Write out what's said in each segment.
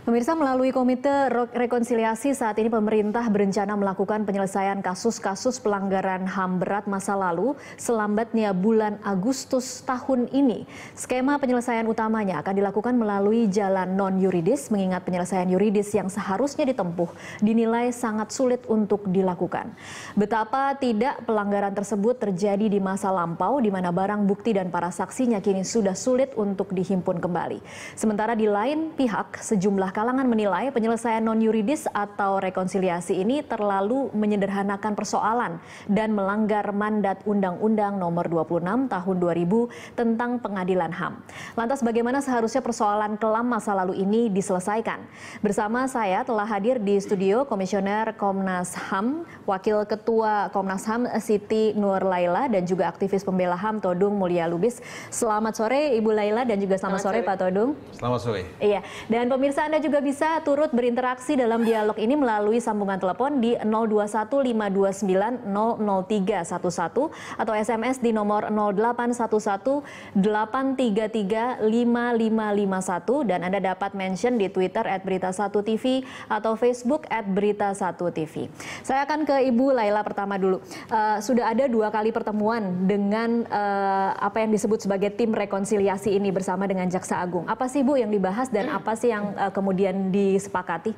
Pemirsa, melalui Komite Rekonsiliasi saat ini pemerintah berencana melakukan penyelesaian kasus-kasus pelanggaran HAM berat masa lalu selambatnya bulan Agustus tahun ini. Skema penyelesaian utamanya akan dilakukan melalui jalan non-yuridis, mengingat penyelesaian yuridis yang seharusnya ditempuh dinilai sangat sulit untuk dilakukan. Betapa tidak pelanggaran tersebut terjadi di masa lampau, di mana barang bukti dan para saksinya kini sudah sulit untuk dihimpun kembali. Sementara di lain pihak, sejumlah kalangan menilai penyelesaian non-yuridis atau rekonsiliasi ini terlalu menyederhanakan persoalan dan melanggar mandat Undang-Undang Nomor 26 Tahun 2000 tentang Pengadilan HAM. Lantas bagaimana seharusnya persoalan kelam masa lalu ini diselesaikan? Bersama saya telah hadir di studio Komisioner Komnas HAM, Wakil Ketua Komnas HAM Siti Nur Laila, dan juga aktivis pembela HAM Todung Mulya Lubis. Selamat sore Ibu Laila dan juga selamat sore Pak Todung. Selamat sore. Iya, dan pemirsa Anda juga bisa turut berinteraksi dalam dialog ini melalui sambungan telepon di 021529000311 atau SMS di nomor 081183355551, dan Anda dapat mention di Twitter @berita1tv atau Facebook @berita1tv. Saya akan ke Ibu Laila pertama dulu. Sudah ada 2 kali pertemuan dengan apa yang disebut sebagai tim rekonsiliasi ini bersama dengan Jaksa Agung. Apa sih Bu yang dibahas dan apa sih yang kemudian disepakati?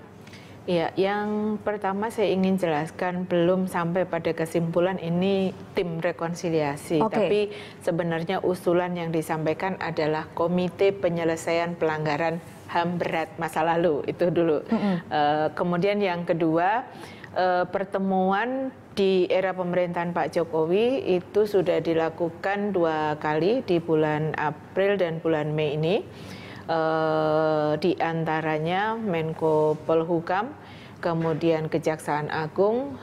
Ya, yang pertama saya ingin jelaskan, belum sampai pada kesimpulan ini tim rekonsiliasi, tapi sebenarnya usulan yang disampaikan adalah Komite Penyelesaian Pelanggaran HAM Berat Masa Lalu, itu dulu. Kemudian yang kedua, pertemuan di era pemerintahan Pak Jokowi itu sudah dilakukan 2 kali di bulan April dan bulan Mei ini. Di antaranya Menko Polhukam, kemudian Kejaksaan Agung,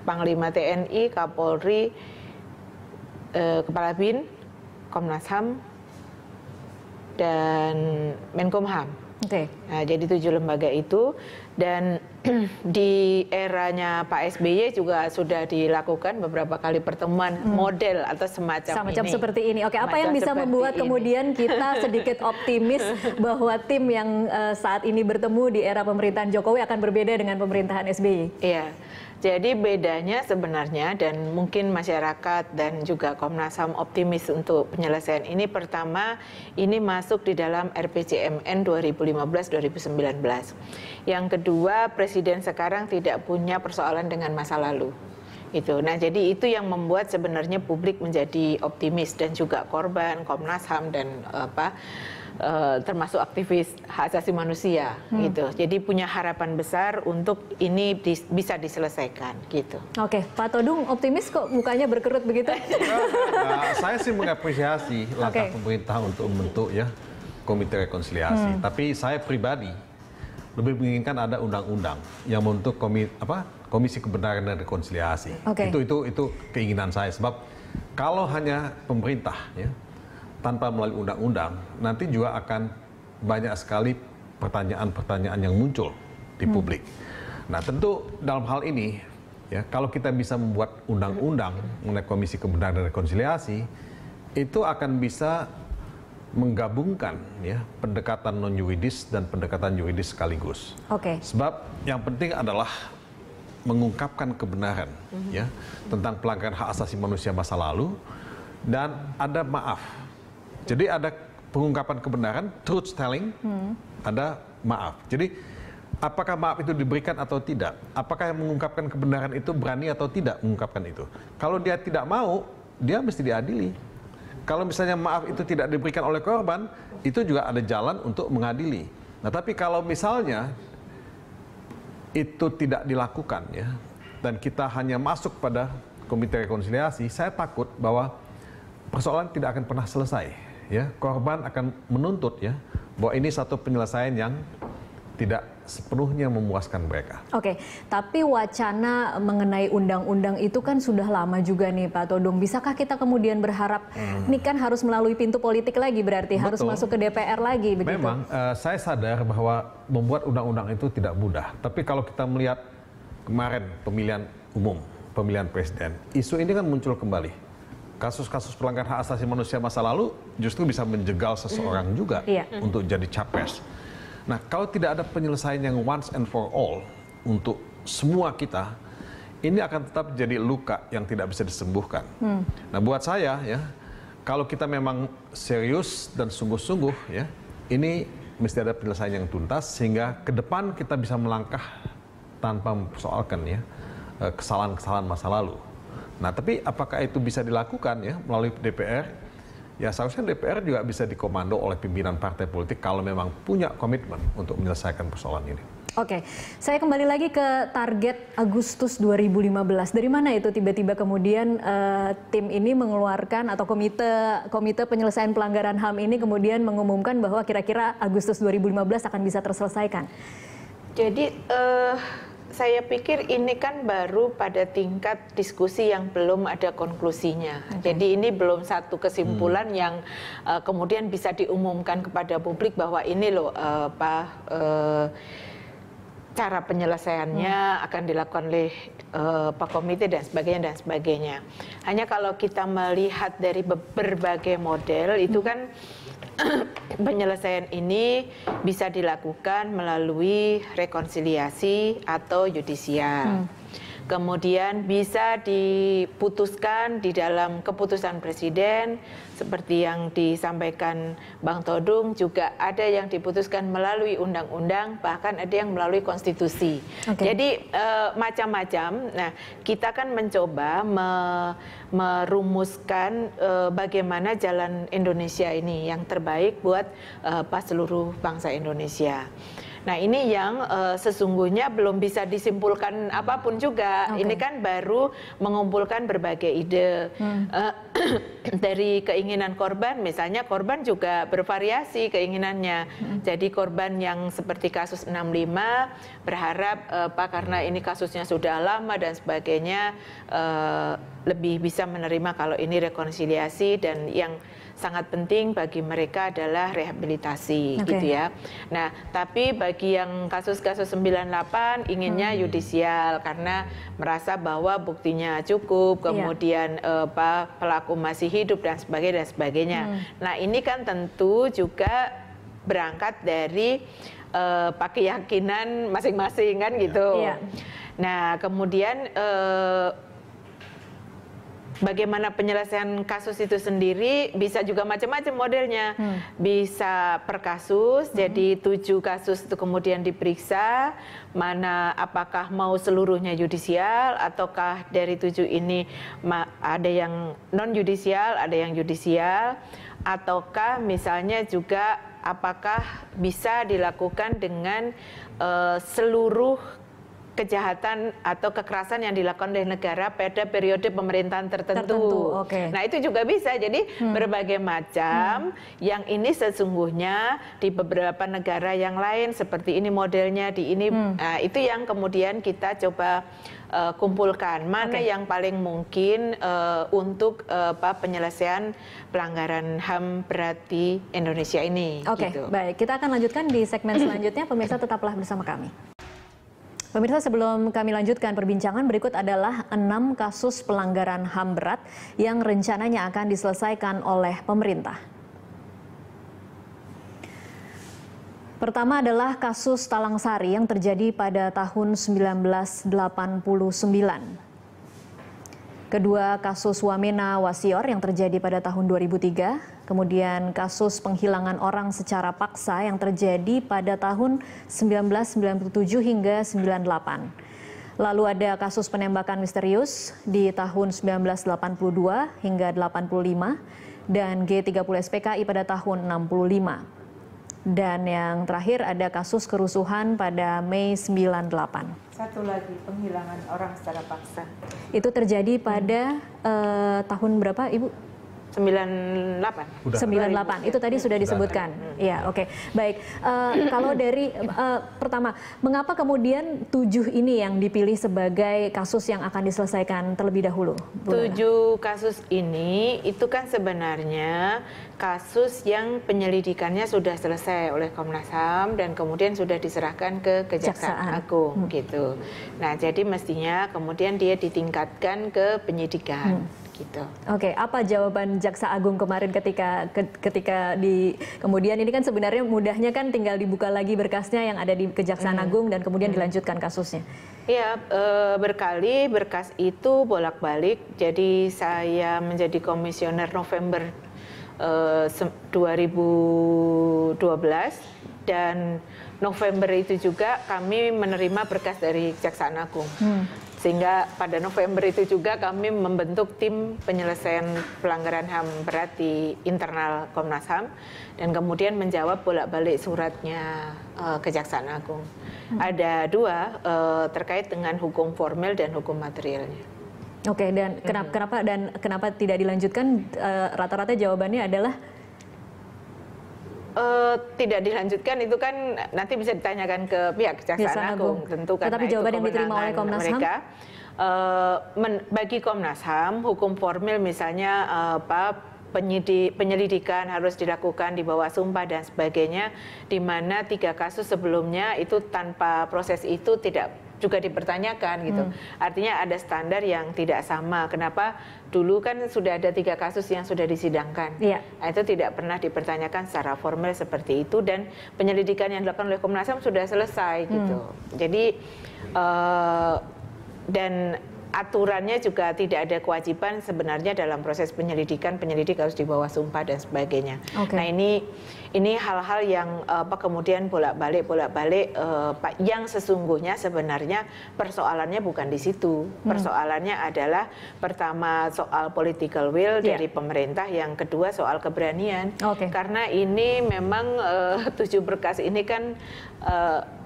Panglima TNI, Kapolri, Kepala BIN, Komnas HAM, dan Menkumham. Nah, jadi 7 lembaga itu, dan di eranya Pak SBY juga sudah dilakukan beberapa kali pertemuan model atau semacam ini. Seperti ini. Oke, apa yang bisa membuat kemudian kita sedikit optimis bahwa tim yang saat ini bertemu di era pemerintahan Jokowi akan berbeda dengan pemerintahan SBY? Iya. Jadi bedanya sebenarnya, dan mungkin masyarakat dan juga Komnas HAM optimis untuk penyelesaian ini, pertama ini masuk di dalam RPJMN 2015-2019. Yang kedua, Presiden sekarang tidak punya persoalan dengan masa lalu. Nah, jadi itu yang membuat sebenarnya publik menjadi optimis, dan juga korban, Komnas HAM, dan termasuk aktivis hak asasi manusia gitu. Jadi punya harapan besar untuk ini bisa diselesaikan gitu. Oke, Pak Todung optimis kok mukanya berkerut begitu? Saya sih mengapresiasi langkah pemerintah untuk membentuk Komite Rekonsiliasi. Tapi saya pribadi lebih menginginkan ada undang-undang yang membentuk Komisi Kebenaran dan Rekonsiliasi. Itu keinginan saya, sebab kalau hanya pemerintah tanpa melalui undang-undang, nanti juga akan banyak sekali pertanyaan-pertanyaan yang muncul di publik. Nah, tentu dalam hal ini, kalau kita bisa membuat undang-undang mengenai Komisi Kebenaran dan Rekonsiliasi, itu akan bisa menggabungkan pendekatan non-yuridis dan pendekatan yuridis sekaligus. Sebab yang penting adalah mengungkapkan kebenaran tentang pelanggaran hak asasi manusia masa lalu, dan ada maaf. Jadi ada pengungkapan kebenaran, truth telling, ada maaf. Jadi apakah maaf itu diberikan atau tidak? Apakah yang mengungkapkan kebenaran itu berani atau tidak mengungkapkan itu? Kalau dia tidak mau, dia mesti diadili. Kalau misalnya maaf itu tidak diberikan oleh korban, itu juga ada jalan untuk mengadili. Nah, tapi kalau misalnya itu tidak dilakukan dan kita hanya masuk pada Komite Rekonsiliasi, saya takut bahwa persoalan tidak akan pernah selesai. Korban akan menuntut bahwa ini satu penyelesaian yang tidak sepenuhnya memuaskan mereka. Tapi wacana mengenai undang-undang itu kan sudah lama juga nih Pak Todung. Bisakah kita kemudian berharap ini kan harus melalui pintu politik lagi, berarti harus masuk ke DPR lagi begitu? Memang saya sadar bahwa membuat undang-undang itu tidak mudah. Tapi kalau kita melihat kemarin pemilihan umum, pemilihan presiden, isu ini kan muncul kembali. Kasus-kasus pelanggaran hak asasi manusia masa lalu justru bisa menjegal seseorang juga untuk jadi capres. Nah, kalau tidak ada penyelesaian yang once and for all untuk semua kita, ini akan tetap jadi luka yang tidak bisa disembuhkan. Nah, buat saya ya, kalau kita memang serius dan sungguh-sungguh ya, ini mesti ada penyelesaian yang tuntas sehingga ke depan kita bisa melangkah tanpa mempersoalkan ya kesalahan-kesalahan masa lalu. Nah, tapi apakah itu bisa dilakukan ya melalui DPR? Ya seharusnya DPR juga bisa dikomando oleh pimpinan partai politik kalau memang punya komitmen untuk menyelesaikan persoalan ini. Oke, saya kembali lagi ke target Agustus 2015. Dari mana itu tiba-tiba kemudian tim ini mengeluarkan atau komite penyelesaian pelanggaran HAM ini kemudian mengumumkan bahwa kira-kira Agustus 2015 akan bisa terselesaikan? Jadi saya pikir ini kan baru pada tingkat diskusi yang belum ada konklusinya. Jadi ini belum satu kesimpulan yang kemudian bisa diumumkan kepada publik bahwa ini loh cara penyelesaiannya akan dilakukan oleh Pak Komite dan sebagainya. Hanya kalau kita melihat dari berbagai model itu kan penyelesaian ini bisa dilakukan melalui rekonsiliasi atau yudisial. Kemudian bisa diputuskan di dalam keputusan presiden seperti yang disampaikan Bang Todung, juga ada yang diputuskan melalui undang-undang, bahkan ada yang melalui konstitusi. Jadi macam-macam. Nah, kita kan mencoba merumuskan bagaimana jalan Indonesia ini yang terbaik buat seluruh bangsa Indonesia. Nah, ini yang sesungguhnya belum bisa disimpulkan apapun juga. Ini kan baru mengumpulkan berbagai ide dari keinginan korban. Misalnya korban juga bervariasi keinginannya. Jadi korban yang seperti kasus 65 berharap karena ini kasusnya sudah lama dan sebagainya lebih bisa menerima kalau ini rekonsiliasi, dan yang sangat penting bagi mereka adalah rehabilitasi gitu ya. Nah, tapi bagi yang kasus-kasus 98 inginnya yudisial karena merasa bahwa buktinya cukup, kemudian pelaku masih hidup dan sebagainya. Nah, ini kan tentu juga berangkat dari keyakinan masing-masing kan gitu. Nah, kemudian bagaimana penyelesaian kasus itu sendiri bisa juga macam-macam modelnya. Bisa per kasus, jadi 7 kasus itu kemudian diperiksa, mana apakah mau seluruhnya yudisial, ataukah dari 7 ini ada yang non-yudisial, ada yang yudisial, ataukah misalnya juga apakah bisa dilakukan dengan seluruh kejahatan atau kekerasan yang dilakukan oleh negara pada periode pemerintahan tertentu. Nah, itu juga bisa. Jadi berbagai macam yang ini sesungguhnya di beberapa negara yang lain seperti ini modelnya di ini. Nah, itu yang kemudian kita coba kumpulkan mana yang paling mungkin untuk penyelesaian pelanggaran HAM berat di Indonesia ini. Gitu. Baik, kita akan lanjutkan di segmen selanjutnya. Pemirsa tetaplah bersama kami. Pemirsa, sebelum kami lanjutkan perbincangan, berikut adalah 6 kasus pelanggaran HAM berat yang rencananya akan diselesaikan oleh pemerintah. Pertama adalah kasus Talang Sari yang terjadi pada tahun 1989. Kedua, kasus Wamena Wasior yang terjadi pada tahun 2003. Kemudian kasus penghilangan orang secara paksa yang terjadi pada tahun 1997 hingga 98. Lalu ada kasus penembakan misterius di tahun 1982 hingga 85 dan G30 SPKI pada tahun 65. Dan yang terakhir ada kasus kerusuhan pada Mei 98. Satu lagi, penghilangan orang secara paksa. Itu terjadi pada tahun berapa, Ibu? 98. 98, itu tadi sudah disebutkan. Ya, oke. Baik, kalau dari pertama, mengapa kemudian 7 ini yang dipilih sebagai kasus yang akan diselesaikan terlebih dahulu? 7 kasus ini itu kan sebenarnya kasus yang penyelidikannya sudah selesai oleh Komnas HAM dan kemudian sudah diserahkan ke Kejaksaan Agung gitu. Nah, jadi mestinya kemudian dia ditingkatkan ke penyidikan. gitu. Oke, apa jawaban Jaksa Agung kemarin ketika kemudian ini kan sebenarnya mudahnya kan tinggal dibuka lagi berkasnya yang ada di Kejaksaan Agung dan kemudian dilanjutkan kasusnya. Iya, berkali berkas itu bolak-balik. Jadi saya menjadi komisioner November 2012 dan November itu juga kami menerima berkas dari Kejaksaan Agung. Sehingga pada November itu juga kami membentuk tim penyelesaian pelanggaran HAM berat di internal Komnas HAM dan kemudian menjawab bolak-balik suratnya Kejaksaan Agung. Ada dua terkait dengan hukum formil dan hukum materialnya. Oke, dan kenapa tidak dilanjutkan? Rata-rata jawabannya adalah tidak dilanjutkan itu kan nanti bisa ditanyakan ke pihak Kejaksaan Agung tentu karena tetapi jawaban yang diterima oleh Komnas HAM bagi Komnas HAM hukum formil misalnya penyelidikan harus dilakukan di bawah sumpah dan sebagainya, di mana 3 kasus sebelumnya itu tanpa proses itu tidak juga dipertanyakan gitu. Artinya ada standar yang tidak sama. Kenapa dulu kan sudah ada 3 kasus yang sudah disidangkan. Nah, itu tidak pernah dipertanyakan secara formal seperti itu dan penyelidikan yang dilakukan oleh Komnas HAM sudah selesai gitu. Jadi dan aturannya juga tidak ada kewajiban sebenarnya dalam proses penyelidikan, penyelidik harus di bawah sumpah dan sebagainya. Nah ini hal-hal yang kemudian bolak-balik yang sesungguhnya sebenarnya persoalannya bukan di situ. Persoalannya adalah pertama soal political will dari pemerintah, yang kedua soal keberanian. Karena ini memang 7 berkas ini kan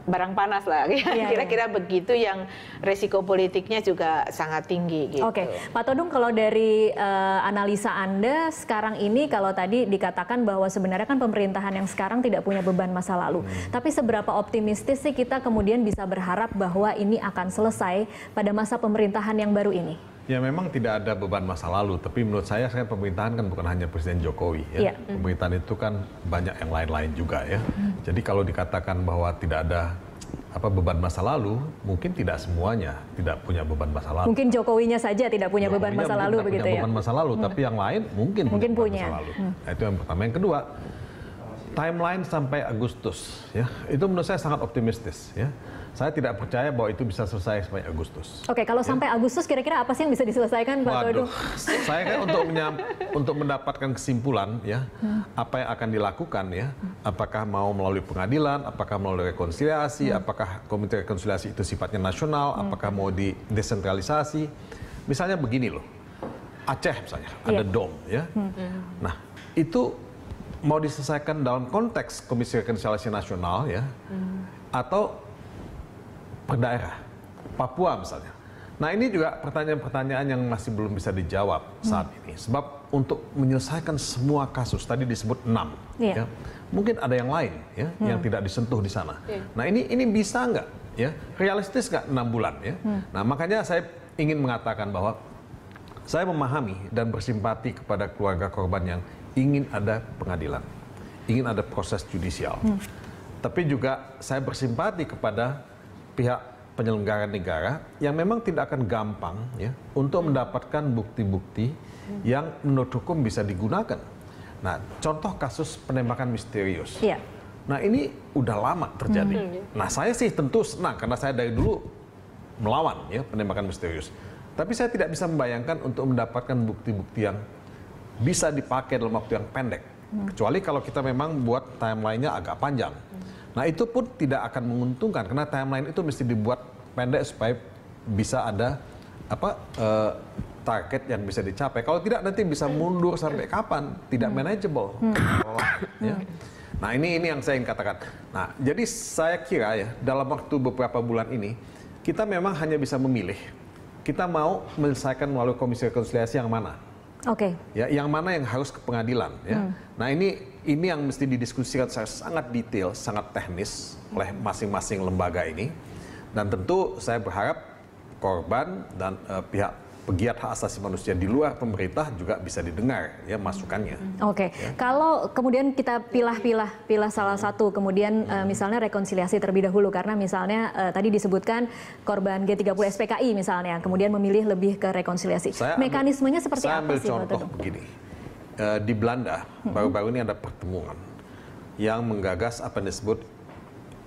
barang panas lah, kira-kira begitu, yang resiko politiknya juga sangat tinggi gitu. Pak Todung, kalau dari analisa Anda sekarang ini, kalau tadi dikatakan bahwa sebenarnya kan pemerintahan yang sekarang tidak punya beban masa lalu, tapi seberapa optimistis sih kita kemudian bisa berharap bahwa ini akan selesai pada masa pemerintahan yang baru ini? Ya memang tidak ada beban masa lalu, tapi menurut saya pemerintahan kan bukan hanya Presiden Jokowi ya. Pemerintahan itu kan banyak yang lain-lain juga ya. Jadi kalau dikatakan bahwa tidak ada beban masa lalu, mungkin tidak semuanya tidak punya beban masa lalu. Mungkin Jokowinya saja tidak punya beban masa lalu begitu ya. Beban masa lalu, tapi yang lain mungkin punya. Masa lalu. Nah, itu yang pertama. Yang kedua, timeline sampai Agustus ya. Itu menurut saya sangat optimistis ya. Saya tidak percaya bahwa itu bisa selesai sampai Agustus. Kalau sampai Agustus kira-kira apa sih yang bisa diselesaikan, Pak Todung? Saya kan untuk mendapatkan kesimpulan ya, apa yang akan dilakukan ya, apakah mau melalui pengadilan, apakah melalui rekonsiliasi, apakah komite rekonsiliasi itu sifatnya nasional, apakah mau didesentralisasi. Misalnya begini loh, Aceh misalnya ada DOM ya. Nah, itu mau diselesaikan dalam konteks Komisi Rekonsiliasi Nasional ya, atau per daerah, Papua misalnya. Nah ini juga pertanyaan-pertanyaan yang masih belum bisa dijawab saat ini. Sebab untuk menyelesaikan semua kasus, tadi disebut 6, ya, mungkin ada yang lain ya, yang tidak disentuh di sana. Nah ini bisa nggak? Ya, realistis nggak 6 bulan? Ya? Nah makanya saya ingin mengatakan bahwa saya memahami dan bersimpati kepada keluarga korban yang ingin ada pengadilan, ingin ada proses judisial. Tapi juga saya bersimpati kepada pihak penyelenggara negara yang memang tidak akan gampang ya untuk mendapatkan bukti-bukti yang menurut hukum bisa digunakan. Nah, contoh kasus penembakan misterius. Nah, ini udah lama terjadi. Nah, saya sih tentu senang karena saya dari dulu melawan ya penembakan misterius. Tapi saya tidak bisa membayangkan untuk mendapatkan bukti-bukti yang bisa dipakai dalam waktu yang pendek. Kecuali kalau kita memang buat timeline-nya agak panjang. Nah itu pun tidak akan menguntungkan karena timeline itu mesti dibuat pendek supaya bisa ada target yang bisa dicapai. Kalau tidak nanti bisa mundur sampai kapan, tidak manageable. Ya. Nah ini yang saya ingin katakan. Nah jadi saya kira ya dalam waktu beberapa bulan ini kita memang hanya bisa memilih. Kita mau menyelesaikan melalui Komisi Rekonsiliasi yang mana? Ya, yang mana yang harus ke pengadilan? Ya. Nah ini yang mesti didiskusikan secara sangat detail, sangat teknis oleh masing-masing lembaga ini. Dan tentu saya berharap korban dan pihak pegiat hak asasi manusia di luar pemerintah juga bisa didengar ya masukannya. Oke, kalau kemudian kita pilah salah satu, kemudian misalnya rekonsiliasi terlebih dahulu karena misalnya tadi disebutkan korban G30 SPKI misalnya, kemudian memilih lebih ke rekonsiliasi. Mekanismenya seperti apa sih? Saya ambil contoh begini, di Belanda baru-baru ini ada pertemuan yang menggagas apa yang disebut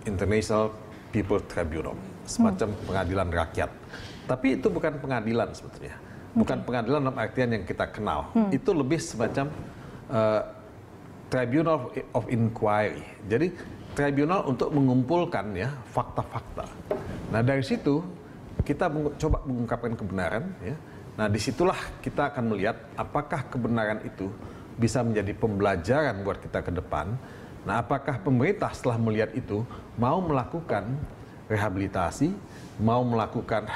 International People Tribunal, semacam pengadilan rakyat. Tapi itu bukan pengadilan sebetulnya, bukan pengadilan dalam artian yang kita kenal. Itu lebih semacam tribunal of inquiry. Jadi tribunal untuk mengumpulkan ya fakta-fakta. Nah dari situ kita coba mengungkapkan kebenaran. Ya. Nah disitulah kita akan melihat apakah kebenaran itu bisa menjadi pembelajaran buat kita ke depan. Nah apakah pemerintah setelah melihat itu mau melakukan rehabilitasi, mau melakukan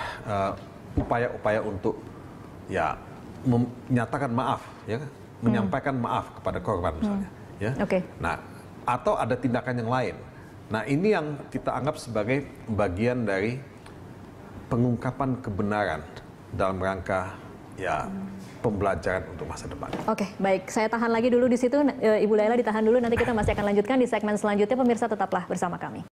upaya-upaya untuk ya menyatakan maaf, ya, menyampaikan maaf kepada korban misalnya, ya. Nah, atau ada tindakan yang lain. Nah, ini yang kita anggap sebagai bagian dari pengungkapan kebenaran dalam rangka ya pembelajaran untuk masa depan. Oke, baik. Saya tahan lagi dulu di situ, Ibu Laila ditahan dulu. Nanti kita masih akan lanjutkan di segmen selanjutnya. Pemirsa tetaplah bersama kami.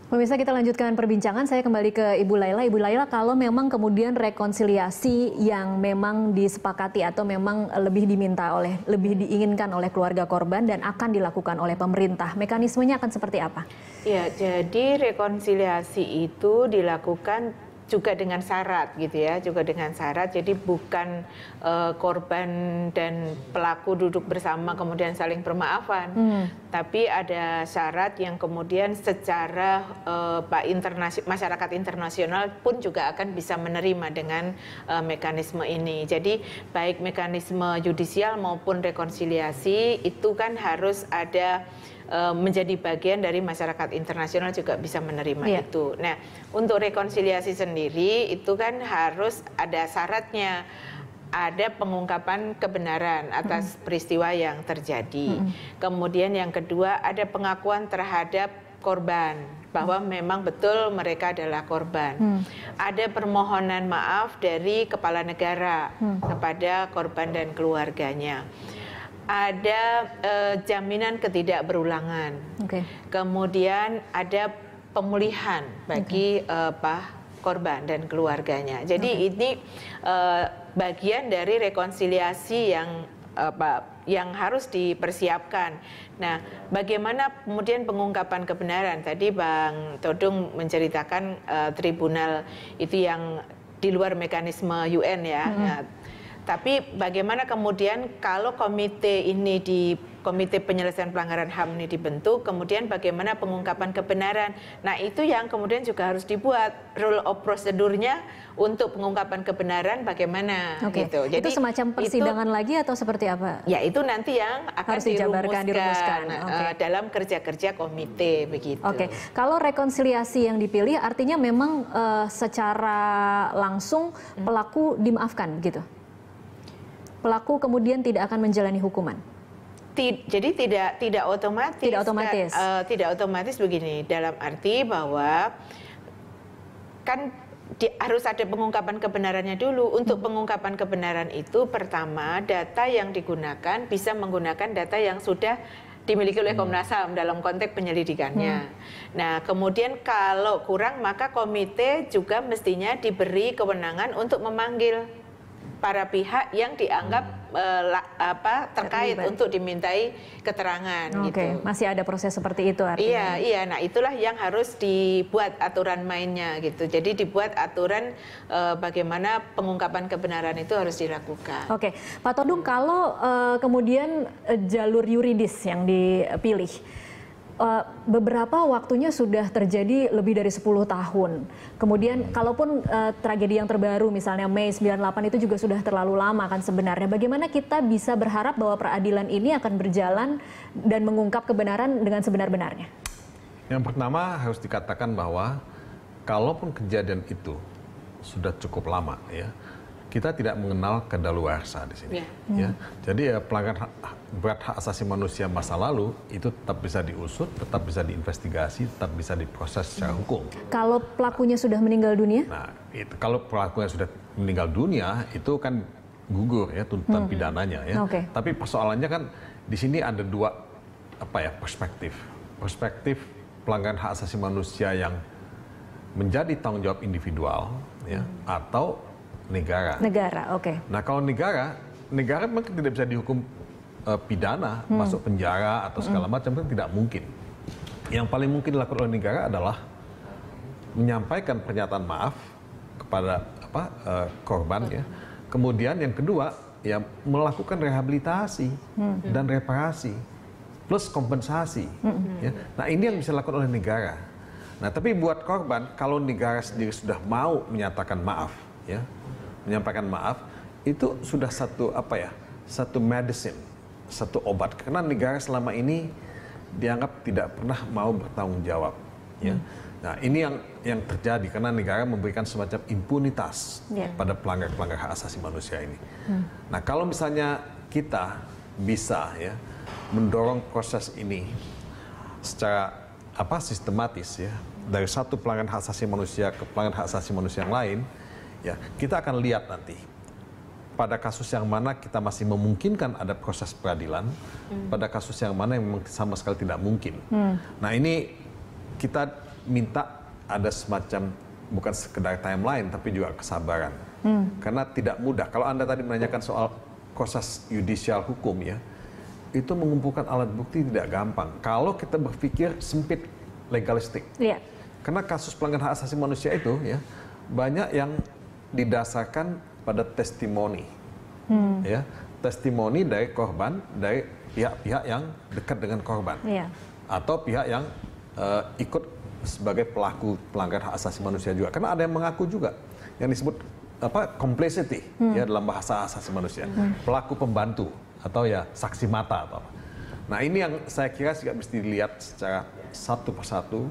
Pemirsa, kita lanjutkan perbincangan. Saya kembali ke Ibu Laila. Ibu Laila, kalau memang kemudian rekonsiliasi yang memang disepakati atau memang lebih diinginkan oleh keluarga korban dan akan dilakukan oleh pemerintah, mekanismenya akan seperti apa? Ya, jadi rekonsiliasi itu dilakukan juga dengan syarat gitu ya, juga dengan syarat. Jadi bukan korban dan pelaku duduk bersama kemudian saling bermaafan, tapi ada syarat yang kemudian secara masyarakat internasional pun juga akan bisa menerima dengan mekanisme ini. Jadi baik mekanisme yudisial maupun rekonsiliasi itu kan harus ada menjadi bagian dari masyarakat internasional juga bisa menerima itu. Nah, untuk rekonsiliasi sendiri itu kan harus ada syaratnya, ada pengungkapan kebenaran atas peristiwa yang terjadi. Kemudian yang kedua ada pengakuan terhadap korban bahwa memang betul mereka adalah korban. Ada permohonan maaf dari kepala negara kepada korban dan keluarganya. Ada jaminan ketidakberulangan. Kemudian ada pemulihan bagi korban dan keluarganya. Jadi ini bagian dari rekonsiliasi yang harus dipersiapkan. Nah, bagaimana kemudian pengungkapan kebenaran? Tadi Bang Todung menceritakan tribunal itu yang di luar mekanisme UN ya. Nah, tapi bagaimana kemudian kalau komite penyelesaian pelanggaran HAM ini dibentuk, kemudian bagaimana pengungkapan kebenaran? Nah itu yang kemudian juga harus dibuat rule of procedure-nya untuk pengungkapan kebenaran bagaimana gitu. Jadi itu semacam persidangan lagi atau seperti apa? Ya itu nanti yang akan dirumuskan dalam kerja-kerja komite begitu. Kalau rekonsiliasi yang dipilih artinya memang secara langsung pelaku dimaafkan gitu? Pelaku kemudian tidak akan menjalani hukuman. Jadi tidak otomatis. Tidak otomatis begini, dalam arti bahwa kan harus ada pengungkapan kebenarannya dulu. Untuk pengungkapan kebenaran itu pertama data yang digunakan bisa menggunakan data yang sudah dimiliki oleh Komnas HAM dalam konteks penyelidikannya. Nah, kemudian kalau kurang maka komite juga mestinya diberi kewenangan untuk memanggil para pihak yang dianggap terkait untuk dimintai keterangan gitu. Masih ada proses seperti itu artinya. Iya. Nah, itulah yang harus dibuat aturan mainnya gitu. Jadi dibuat aturan bagaimana pengungkapan kebenaran itu harus dilakukan. Pak Todung, kalau kemudian jalur yuridis yang dipilih beberapa waktunya sudah terjadi lebih dari 10 tahun. Kemudian kalaupun tragedi yang terbaru misalnya Mei 98 itu juga sudah terlalu lama kan sebenarnya. Bagaimana kita bisa berharap bahwa peradilan ini akan berjalan dan mengungkap kebenaran dengan sebenar-benarnya? Yang pertama harus dikatakan bahwa kalaupun kejadian itu sudah cukup lama ya, kita tidak mengenal kadaluarsa di sini. Ya. Jadi pelanggaran berat hak asasi manusia masa lalu itu tetap bisa diusut, tetap bisa diinvestigasi, tetap bisa diproses secara hukum. Kalau pelakunya sudah meninggal dunia? Nah, itu, kalau pelakunya sudah meninggal dunia itu kan gugur ya tuntutan pidananya ya. Tapi persoalannya kan di sini ada dua perspektif. Perspektif pelanggaran hak asasi manusia yang menjadi tanggung jawab individual ya atau negara. Nah, kalau negara memang tidak bisa dihukum pidana, masuk penjara atau segala macam, kan tidak mungkin. Yang paling mungkin dilakukan oleh negara adalah menyampaikan pernyataan maaf kepada korban ya. Kemudian yang kedua ya melakukan rehabilitasi dan reparasi plus kompensasi. Ya. Nah, ini yang bisa dilakukan oleh negara. Nah, tapi buat korban kalau negara sendiri sudah mau menyatakan maaf ya, menyampaikan maaf, itu sudah satu medicine, satu obat. Karena negara selama ini dianggap tidak pernah mau bertanggung jawab. Ya. Nah, ini yang terjadi karena negara memberikan semacam impunitas pada pelanggar-pelanggar hak asasi manusia ini. Nah, kalau misalnya kita bisa ya mendorong proses ini secara sistematis ya, dari satu pelanggaran hak asasi manusia ke pelanggaran hak asasi manusia yang lain, ya, kita akan lihat nanti pada kasus yang mana kita masih memungkinkan ada proses peradilan, pada kasus yang mana yang memang sama sekali tidak mungkin. Nah, ini kita minta ada semacam bukan sekedar timeline tapi juga kesabaran. Karena tidak mudah. Kalau Anda tadi menanyakan soal proses yudisial hukum ya, itu mengumpulkan alat bukti tidak gampang. Kalau kita berpikir sempit legalistik. Karena kasus pelanggaran hak asasi manusia itu ya banyak yang didasarkan pada testimoni, ya, testimoni dari korban, dari pihak-pihak yang dekat dengan korban, atau pihak yang ikut sebagai pelaku pelanggaran hak asasi manusia juga. Karena ada yang mengaku juga, yang disebut complicity, ya dalam bahasa asasi manusia, pelaku pembantu atau ya saksi mata atau apa. Nah, ini yang saya kira juga mesti dilihat secara satu persatu,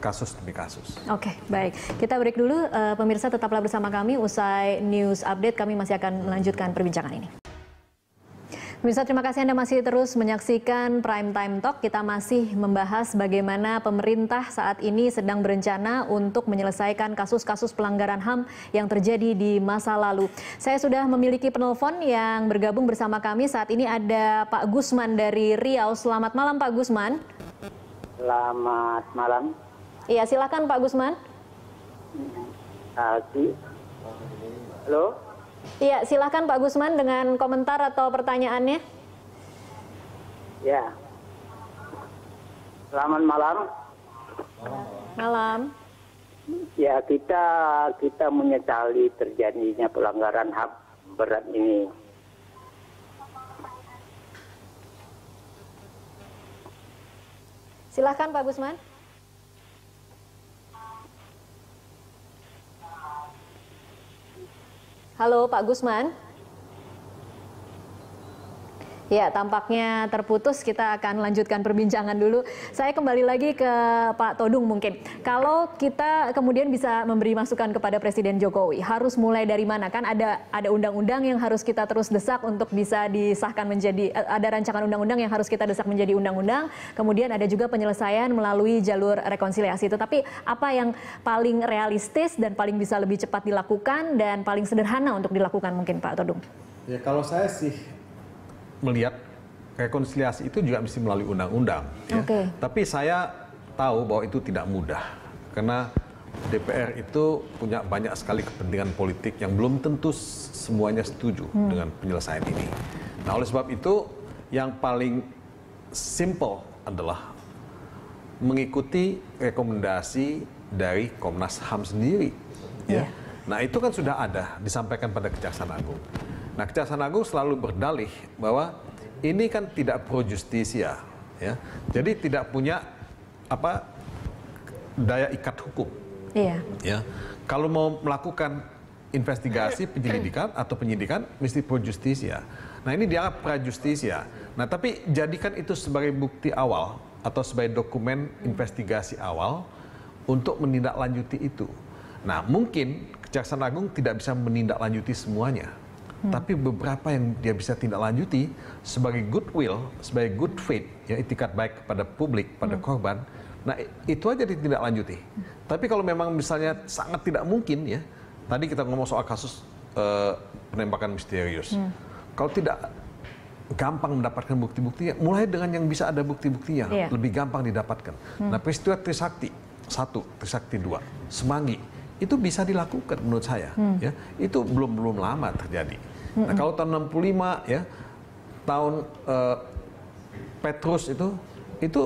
kasus demi kasus. Oke, baik. Kita break dulu. Pemirsa tetaplah bersama kami. Usai news update, kami masih akan melanjutkan perbincangan ini. Pemirsa, terima kasih Anda masih terus menyaksikan Prime Time Talk. Kita masih membahas bagaimana pemerintah saat ini sedang berencana untuk menyelesaikan kasus-kasus pelanggaran HAM yang terjadi di masa lalu. Saya sudah memiliki penelpon yang bergabung bersama kami. Saat ini ada Pak Gusman dari Riau. Selamat malam Pak Gusman. Selamat malam. Iya, silakan Pak Gusman. Halo? Iya, silakan Pak Gusman dengan komentar atau pertanyaannya. Ya. Selamat malam. Malam. Ya, kita menyesali terjadinya pelanggaran HAM berat ini. Silakan Pak Gusman. Halo Pak Gusman. Ya, tampaknya terputus. Kita akan lanjutkan perbincangan dulu. Saya kembali lagi ke Pak Todung mungkin. Kalau kita kemudian bisa memberi masukan kepada Presiden Jokowi, harus mulai dari mana? Kan ada undang-undang yang harus kita terus desak untuk bisa disahkan menjadi, ada rancangan undang-undang yang harus kita desak menjadi undang-undang. Kemudian ada juga penyelesaian melalui jalur rekonsiliasi. Tetapi apa yang paling realistis dan paling bisa lebih cepat dilakukan dan paling sederhana untuk dilakukan mungkin Pak Todung? Ya, kalau saya sih melihat rekonsiliasi itu juga mesti melalui undang-undang. Ya. Tapi saya tahu bahwa itu tidak mudah. Karena DPR itu punya banyak sekali kepentingan politik yang belum tentu semuanya setuju dengan penyelesaian ini. Nah, oleh sebab itu yang paling simple adalah mengikuti rekomendasi dari Komnas HAM sendiri. Ya. Nah, itu kan sudah ada disampaikan pada Kejaksaan Agung. Nah, Kejaksaan Agung selalu berdalih bahwa ini kan tidak pro justisia, ya. Jadi tidak punya daya ikat hukum. Ya. Kalau mau melakukan investigasi, penyelidikan atau penyidikan mesti pro justisia. Nah, ini dianggap pra justisia. Nah, tapi jadikan itu sebagai bukti awal atau sebagai dokumen investigasi awal untuk menindaklanjuti itu. Nah, mungkin Kejaksaan Agung tidak bisa menindaklanjuti semuanya. Tapi beberapa yang dia bisa tindak lanjuti sebagai goodwill, sebagai good faith, ya itikat baik kepada publik, pada korban. Nah itu aja ditindaklanjuti. Tapi kalau memang misalnya sangat tidak mungkin ya, tadi kita ngomong soal kasus penembakan misterius. Kalau tidak gampang mendapatkan bukti-buktinya, mulai dengan yang bisa ada bukti-buktinya, lebih gampang didapatkan. Nah peristiwa Trisakti 1, Trisakti 2, Semanggi, itu bisa dilakukan menurut saya. Ya, itu belum lama terjadi. Nah kalau tahun 65 ya, tahun Petrus itu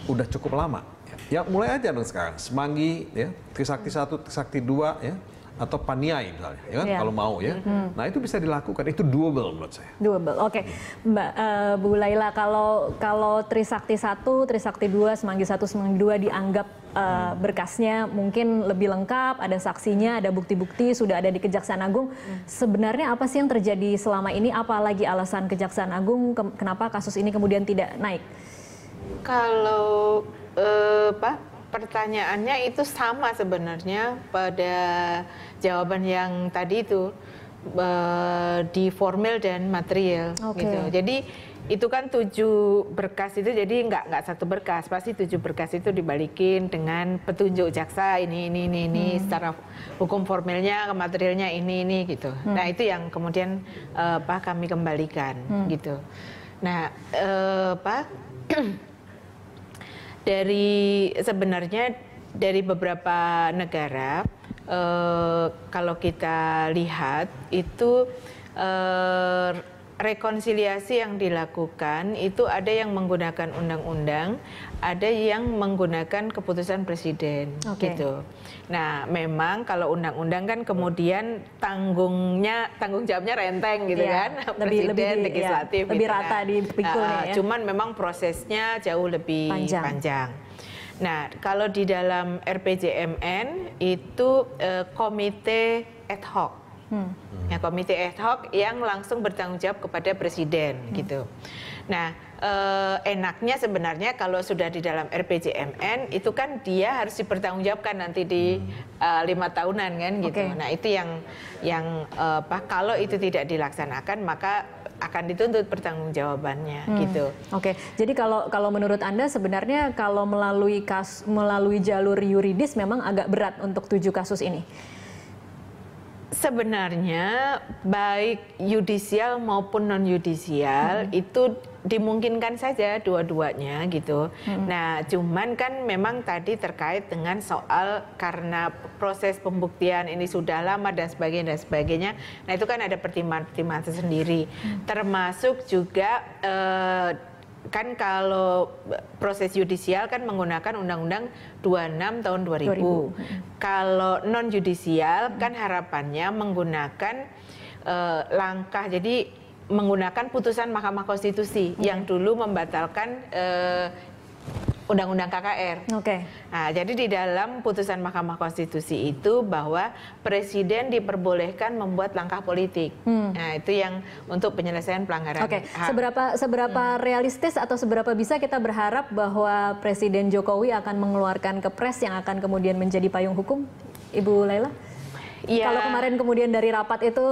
udah cukup lama. Ya mulai aja dong sekarang. Semanggi, ya, Trisakti 1, Trisakti 2, ya, atau Paniai misalnya, ya kan? Kalau mau ya. Nah itu bisa dilakukan, itu doable menurut saya. Doable, oke. Mbak Bu Laila, kalau Trisakti 1, Trisakti 2, Semanggi 1, Semanggi 2 dianggap berkasnya mungkin lebih lengkap, ada saksinya, ada bukti-bukti, sudah ada di Kejaksaan Agung. Sebenarnya apa sih yang terjadi selama ini? Apalagi alasan Kejaksaan Agung kenapa kasus ini kemudian tidak naik? Kalau pertanyaannya itu sama sebenarnya pada jawaban yang tadi itu, di formil dan material. Gitu. Jadi itu kan 7 berkas itu, jadi nggak satu berkas, pasti 7 berkas itu dibalikin dengan petunjuk jaksa ini secara hukum formilnya, materialnya ini gitu. Nah itu yang kemudian kami kembalikan gitu. Nah sebenarnya dari beberapa negara, kalau kita lihat itu rekonsiliasi yang dilakukan itu ada yang menggunakan undang-undang, ada yang menggunakan keputusan presiden, gitu. Nah, memang kalau undang-undang kan kemudian tanggung jawabnya renteng gitu kan, presiden, legislatif, lebih gitu rata kan. dipikulnya ya. Cuman memang prosesnya jauh lebih panjang. Nah, kalau di dalam RPJMN itu komite ad hoc. Ya, komite ad hoc yang langsung bertanggung jawab kepada presiden gitu. Nah, enaknya sebenarnya kalau sudah di dalam RPJMN itu kan dia harus dipertanggungjawabkan nanti di 5 tahunan kan gitu. Nah, itu yang kalau itu tidak dilaksanakan maka akan dituntut pertanggungjawabannya gitu. Jadi kalau menurut Anda sebenarnya kalau melalui jalur yuridis memang agak berat untuk 7 kasus ini. Sebenarnya baik yudisial maupun non yudisial itu dimungkinkan saja dua-duanya gitu. Nah, cuman kan memang tadi terkait dengan soal karena proses pembuktian ini sudah lama dan sebagainya. Nah, itu kan ada pertimbangan tersendiri. Termasuk juga kan kalau proses yudisial kan menggunakan Undang-Undang 26 tahun 2000. Kalau non yudisial kan harapannya menggunakan langkah, jadi menggunakan putusan Mahkamah Konstitusi yang dulu membatalkan Undang-Undang KKR. Nah, jadi di dalam putusan Mahkamah Konstitusi itu bahwa presiden diperbolehkan membuat langkah politik. Nah, itu yang untuk penyelesaian pelanggaran HAM. Seberapa realistis atau seberapa bisa kita berharap bahwa Presiden Jokowi akan mengeluarkan kepres yang akan kemudian menjadi payung hukum, Ibu Laila? Ya, kalau kemarin kemudian dari rapat itu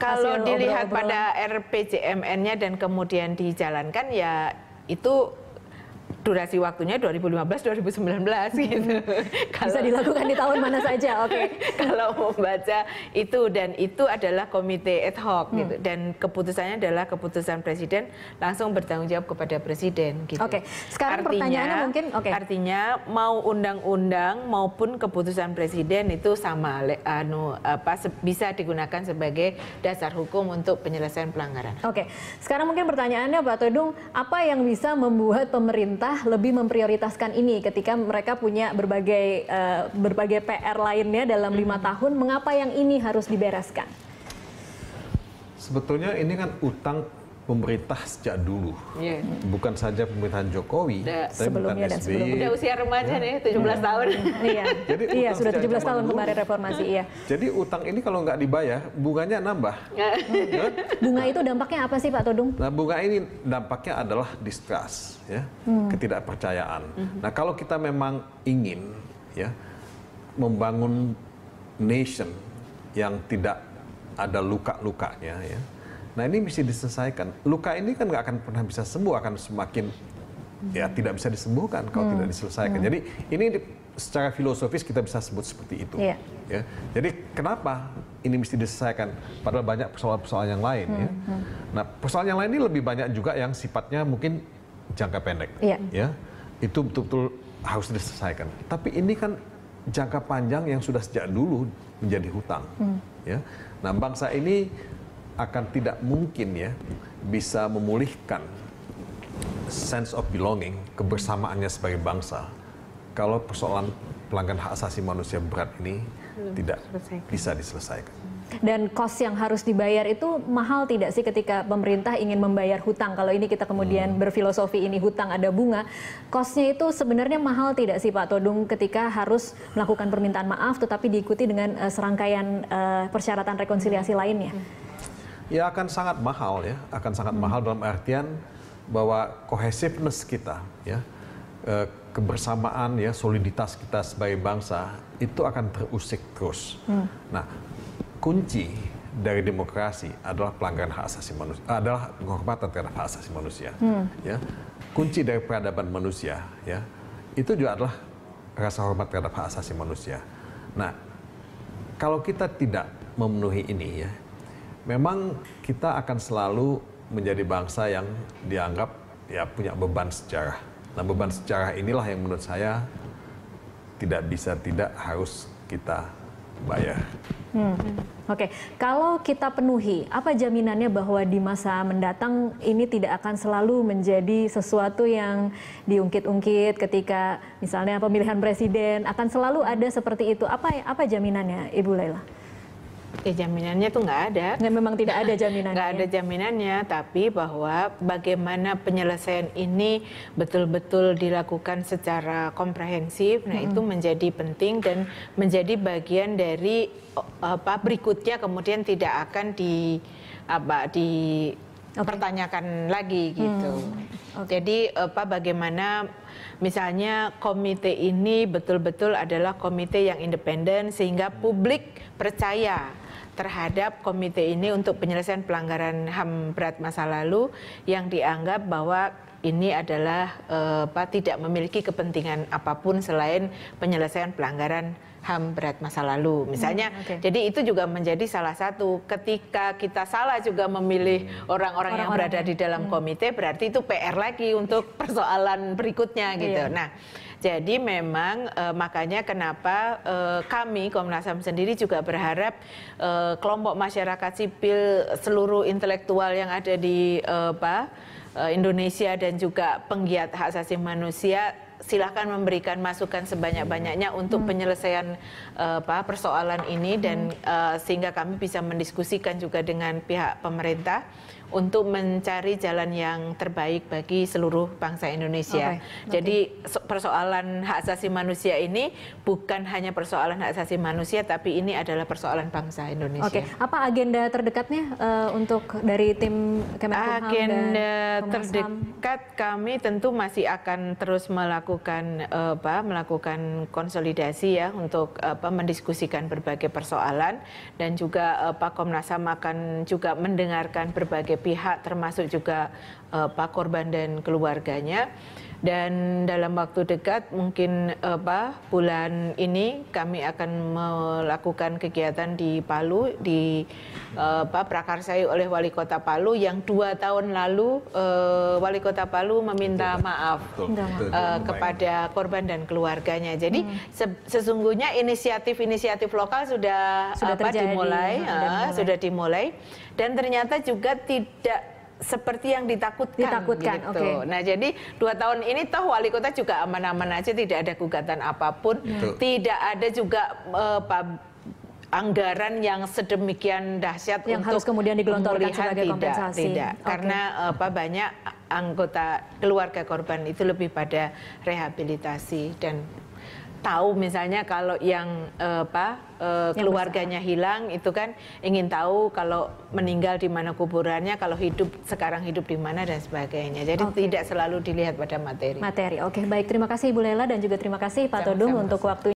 kalau dilihat pada RPJMN-nya dan kemudian dijalankan, ya itu durasi waktunya 2015-2019 gitu. Bisa dilakukan di tahun mana saja, Kalau membaca itu, dan itu adalah komite ad hoc gitu, dan keputusannya adalah keputusan presiden langsung bertanggung jawab kepada presiden gitu. Sekarang pertanyaannya mungkin artinya mau undang-undang maupun keputusan presiden itu sama bisa digunakan sebagai dasar hukum untuk penyelesaian pelanggaran. Sekarang mungkin pertanyaannya Pak Todung, apa yang bisa membuat pemerintah lebih memprioritaskan ini ketika mereka punya berbagai PR lainnya dalam 5 tahun, mengapa yang ini harus dibereskan? Sebetulnya ini kan utang pemerintah sejak dulu, bukan saja pemerintahan Jokowi, tapi sebelumnya dan sebelumnya. Udah usia remaja nih, 17 tahun. Jadi sudah 17 tahun kemarin reformasi. Jadi utang ini kalau nggak dibayar, bunganya nambah. Bunga itu dampaknya apa sih Pak Todung? Nah, bunga ini dampaknya adalah distrust, ya, ketidakpercayaan. Nah, kalau kita memang ingin, ya, membangun nation yang tidak ada luka-lukanya ya. Nah ini mesti diselesaikan. Luka ini kan nggak akan pernah bisa sembuh, akan semakin ya tidak bisa disembuhkan kalau tidak diselesaikan. Jadi ini secara filosofis kita bisa sebut seperti itu. Ya. Jadi kenapa ini mesti diselesaikan? Padahal banyak persoalan-persoalan yang lain. Ya. Nah persoalan yang lain ini lebih banyak juga yang sifatnya mungkin jangka pendek. Ya. Itu betul-betul harus diselesaikan. Tapi ini kan jangka panjang yang sudah sejak dulu menjadi hutang. Ya. Nah bangsa ini akan tidak mungkin ya bisa memulihkan sense of belonging, kebersamaannya sebagai bangsa, kalau persoalan pelanggaran hak asasi manusia berat ini tidak bisa diselesaikan. Dan kos yang harus dibayar itu mahal tidak sih ketika pemerintah ingin membayar hutang? Kalau ini kita kemudian berfilosofi ini hutang ada bunga, kosnya itu sebenarnya mahal tidak sih Pak Todung ketika harus melakukan permintaan maaf tetapi diikuti dengan serangkaian persyaratan rekonsiliasi lainnya? Ya akan sangat mahal ya, akan sangat mahal dalam artian bahwa cohesiveness kita ya, kebersamaan ya, soliditas kita sebagai bangsa itu akan terusik terus. Nah, kunci dari demokrasi adalah pelanggaran hak asasi manusia, adalah penghormatan terhadap hak asasi manusia. Ya, kunci dari peradaban manusia ya, itu juga adalah rasa hormat terhadap hak asasi manusia. Nah, kalau kita tidak memenuhi ini ya, memang kita akan selalu menjadi bangsa yang dianggap ya punya beban sejarah. Nah, beban sejarah inilah yang menurut saya tidak bisa tidak harus kita bayar. Oke, kalau kita penuhi, apa jaminannya bahwa di masa mendatang ini tidak akan selalu menjadi sesuatu yang diungkit-ungkit ketika misalnya pemilihan presiden, akan selalu ada seperti itu? Apa jaminannya, Ibu Laila? Ya jaminannya tuh nggak ada. Memang tidak ada jaminannya. Nggak ada jaminannya, tapi bahwa bagaimana penyelesaian ini betul-betul dilakukan secara komprehensif, nah itu menjadi penting dan menjadi bagian dari berikutnya kemudian tidak akan dipertanyakan lagi gitu. Jadi bagaimana misalnya komite ini betul-betul adalah komite yang independen sehingga publik percaya terhadap komite ini untuk penyelesaian pelanggaran HAM berat masa lalu yang dianggap bahwa ini adalah tidak memiliki kepentingan apapun selain penyelesaian pelanggaran HAM berat masa lalu. Misalnya, jadi itu juga menjadi salah satu ketika kita salah juga memilih orang-orang yang berada di dalam komite, berarti itu PR lagi untuk persoalan berikutnya gitu. Nah, jadi memang makanya kenapa kami Komnas HAM sendiri juga berharap kelompok masyarakat sipil, seluruh intelektual yang ada di Indonesia dan juga penggiat hak asasi manusia silahkan memberikan masukan sebanyak-banyaknya untuk penyelesaian persoalan ini dan sehingga kami bisa mendiskusikan juga dengan pihak pemerintah untuk mencari jalan yang terbaik bagi seluruh bangsa Indonesia. Jadi persoalan hak asasi manusia ini bukan hanya persoalan hak asasi manusia, tapi ini adalah persoalan bangsa Indonesia. Apa agenda terdekatnya untuk dari tim Kemenkumham? Agenda terdekat kami tentu masih akan terus melakukan konsolidasi ya untuk mendiskusikan berbagai persoalan dan juga Komnas HAM akan juga mendengarkan berbagai pihak termasuk juga korban dan keluarganya. Dan dalam waktu dekat mungkin bulan ini kami akan melakukan kegiatan di Palu prakarsai oleh Wali Kota Palu yang 2 tahun lalu Wali Kota Palu meminta maaf kepada korban dan keluarganya. Jadi sesungguhnya inisiatif-inisiatif lokal sudah dimulai dan ternyata juga tidak seperti yang ditakutkan gitu. Nah, jadi 2 tahun ini toh wali kota juga aman-aman aja, tidak ada gugatan apapun, tidak ada juga anggaran yang sedemikian dahsyat yang untuk harus kemudian digelontorkan sebagai kompensasi. Tidak. Karena banyak anggota keluarga korban itu lebih pada rehabilitasi dan tahu misalnya kalau yang keluarganya hilang itu kan ingin tahu kalau meninggal di mana kuburannya, kalau sekarang hidup di mana dan sebagainya. Jadi tidak selalu dilihat pada materi. Oke, baik, terima kasih Ibu Laila dan juga terima kasih Pak Todung untuk waktu